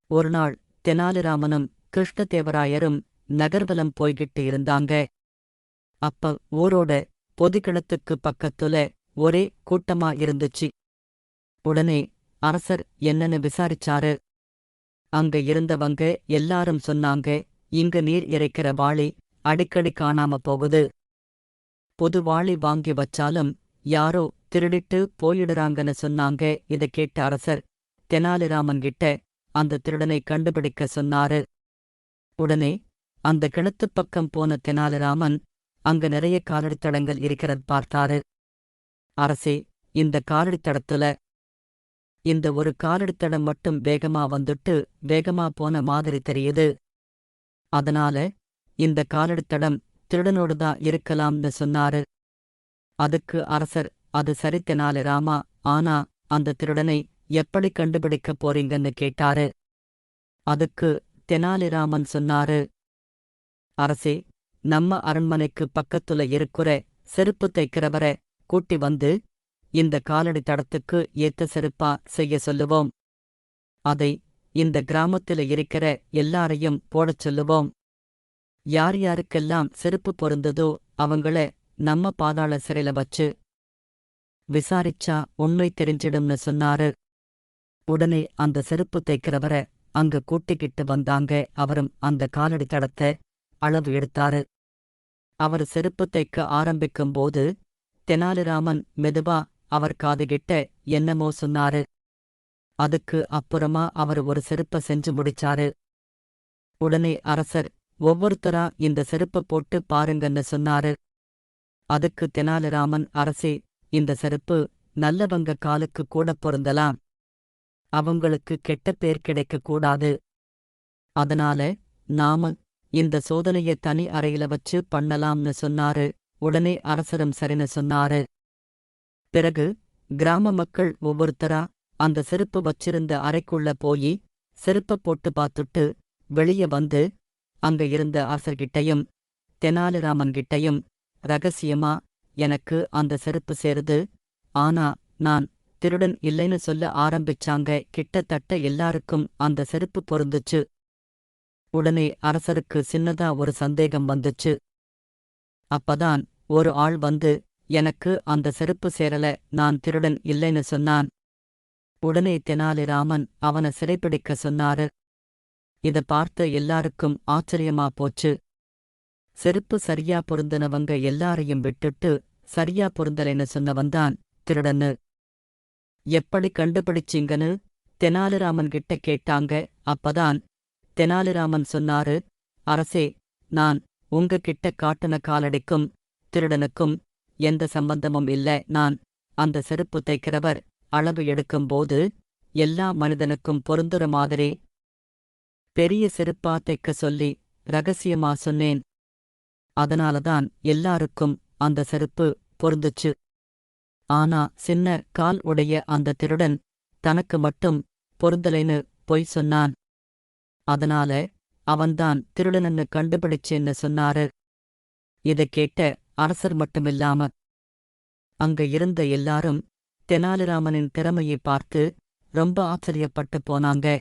ஒருநாள் தெனாலிராமனும் கிருஷ்ணதேவராயரும் நகர்வலம் போய்கிட்டு இருந்தாங்க. அப்ப ஊரோட பொதுக்கிணத்துக்கு பக்கத்துல ஒரே கூட்டமா இருந்துச்சு. உடனே அரசர் என்னன்னு விசாரிச்சாரு. அங்க இருந்தவங்க எல்லாரும் சொன்னாங்க, இங்க நீர் இறைக்கிற வாளி அடிக்கடி காணாம போகுது. பொது வாளி வாங்கி வச்சாலும் யாரோ திருடிட்டு போயிடுறாங்கன்னு சொன்னாங்க. இதை கேட்ட அரசர் தெனாலிராமன் கிட்ட அந்த திருடனை கண்டுபிடிக்க சொன்னாரு. உடனே அந்த கிணத்துப் பக்கம் போன தெனாலிராமன் அங்க நிறைய காலடித்தடங்கள் இருக்கிறது பார்த்தாரு. அரசே, இந்த காலடித்தடத்துல இந்த ஒரு காலடித்தடம் மட்டும் வேகமா வந்துட்டு வேகமா போன மாதிரி தெரியுது. அதனால இந்த காலடித்தடம் திருடனோடுதான் இருக்கலாம்னு சொன்னாரு. அதுக்கு அரசர், அது சரி தெனாலிராமா, ஆனா அந்த திருடனை எப்படி கண்டுபிடிக்கப் போறீங்கன்னு கேட்டாரு. அதுக்கு தெனாலிராமன் சொன்னாரு, அரசே, நம்ம அரண்மனைக்கு பக்கத்துல இருக்கிற செருப்பு தைக்கிறவரை கூட்டி வந்து இந்த காலடி தடத்துக்கு ஏத்த செருப்பா செய்ய சொல்லுவோம். அதை இந்த கிராமத்தில இருக்கிற எல்லாரையும் போடச் சொல்லுவோம். யார் யாருக்கெல்லாம் செருப்பு பொருந்ததோ அவங்கள நம்ம பாதாள சிறையில வச்சு விசாரிச்சா உண்மை தெரிஞ்சிடும்னு சொன்னாரு. உடனே அந்த செருப்பு தைக்கிறவரை அங்க கூட்டிக்கிட்டு வந்தாங்க. அவரும் அந்த காலடி தடத்தை அளவு எடுத்தாரு. அவர் செருப்பு தைக்க ஆரம்பிக்கும்போது தெனாலிராமன் மெதுவா அவர் காதுகிட்ட என்னமோ சொன்னாரு. அதுக்கு அப்புறமா அவர் ஒரு செருப்ப செஞ்சு முடிச்சாரு. உடனே அரசர், ஒவ்வொருத்தரா இந்த செருப்ப போட்டு பாருங்கன்னு சொன்னாரு. அதுக்கு தெனாலிராமன், அரசே, இந்த செருப்பு நல்லவங்க காலுக்கு கூட பொருந்தலாம். அவங்களுக்கு கெட்ட பேர் கிடைக்கக் கூடாது. அதனால நாம இந்த சோதனைய தனி அறையில வச்சு பண்ணலாம்னு சொன்னாரு. உடனே அரசரும் சரின்னு சொன்னாரு. பிறகு கிராம மக்கள் ஒவ்வொருத்தரா அந்த செருப்பு வச்சிருந்த அறைக்குள்ள போயி செருப்ப போட்டு பார்த்துட்டு வெளியே வந்து அங்க இருந்த அரசர்கிட்டையும் தெனாலிராமன்கிட்டையும் ரகசியமா, எனக்கு அந்த செருப்பு சேருது, ஆனா நான் திருடன் இல்லைன்னு சொல்ல ஆரம்பிச்சாங்க. கிட்டத்தட்ட எல்லாருக்கும் அந்த செருப்பு பொருந்துச்சு. உடனே அரசருக்கு சின்னதா ஒரு சந்தேகம் வந்துச்சு. அப்பதான் ஒரு ஆள் வந்து, எனக்கு அந்த செருப்பு சேரல, நான் திருடன் இல்லைன்னு சொன்னான். உடனே தெனாலிராமன் அவனை சிறைப்பிடிக்க சொன்னாரு. இத பார்த்த எல்லாருக்கும் ஆச்சரியமா போச்சு. செருப்பு சரியா பொருந்தினவங்க எல்லாரையும் விட்டுட்டு சரியா பொருந்தலைன்னு சொன்னவன்தான் திருடன்னு எப்படி கண்டுபிடிச்சிங்கன்னு தெனாலிராமன் கிட்ட கேட்டாங்க. அப்பதான் தெனாலிராமன் சொன்னாரு, அரசே, நான் உங்க கிட்ட காட்டுன காலடிக்கும் திருடனுக்கும் எந்த சம்பந்தமும் இல்ல. நான் அந்த செருப்பு தைக்கிறவர் அளவு எடுக்கும்போது எல்லா மனிதனுக்கும் பொருந்துற மாதிரி பெரிய செருப்பா தைக்க சொல்லி ரகசியமா சொன்னேன். அதனாலதான் எல்லாருக்கும் அந்த செருப்பு பொருந்துச்சு. ஆனா சின்ன கால் உடைய அந்த திருடன் தனக்கு மட்டும் பொருந்தலைன்னு பொய் சொன்னான். அதனால அவன்தான் திருடனன்னு கண்டுபிடிச்சேன்னு சொன்னாரு. இதைக் கேட்ட அரசர் மட்டுமில்லாம அங்க இருந்த எல்லாரும் தெனாலிராமனின் திறமையை பார்த்து ரொம்ப ஆச்சரியப்பட்டு போனாங்க.